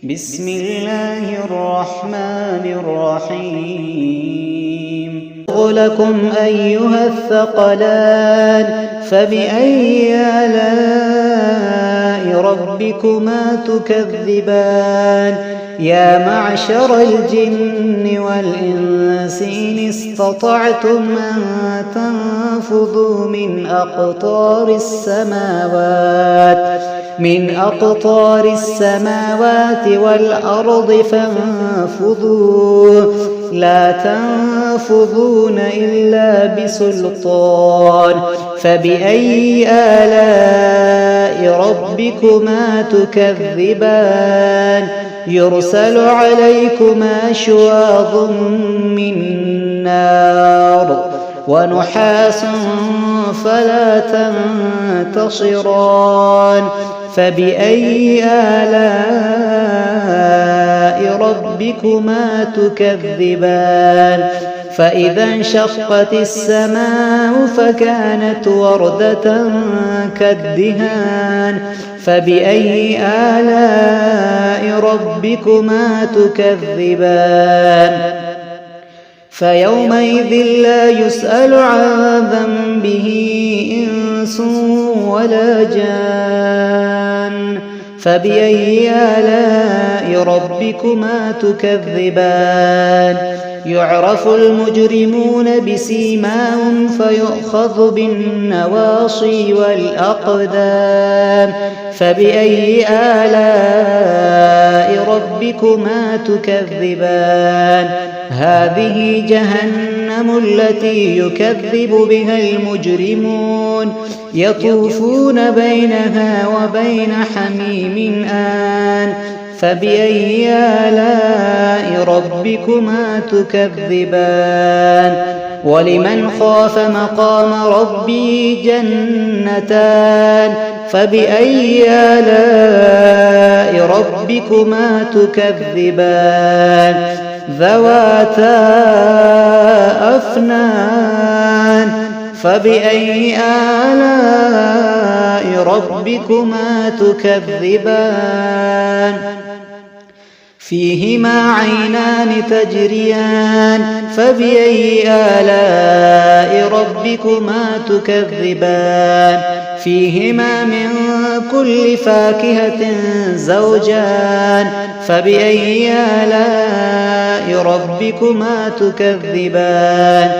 بسم الله الرحمن الرحيم. لكم أيها الثقلان فبأي آلاء ربكما تكذبان يا معشر الجن والإنس إن استطعتم أن تنفذوا من أقطار السماوات والأرض فانفذوا لا تنفذون إلا بسلطان فبأي آلاء ربكما تكذبان يرسل عليكما شواظ من نار ونحاس فلا تنتصران فبأي آلاء ربكما تكذبان فإذا انشقت السماء فكانت وردة كالدهان فبأي آلاء ربكما تكذبان فيومئذ لا يسأل عن ذنبه إنس ولا جان فبأي آلاء ربكما تكذبان يعرف المجرمون بسيماهم فيؤخذ بالنواصي والأقدام فبأي آلاء ربكما تكذبان هذه جهنم التي يكذب بها المجرمون يطوفون بينها وبين حميم آن فبأي آلاء ربكما تكذبان ولمن خاف مقام ربه جنتان فبأي آلاء ربكما تكذبان ذواتا أفنان فبأي آلاء ربكما تكذبان فيهما عينان تجريان فبأي آلاء ربكما تكذبان فيهما من كل فاكهة زوجان فبأي آلاء ربكما تكذبان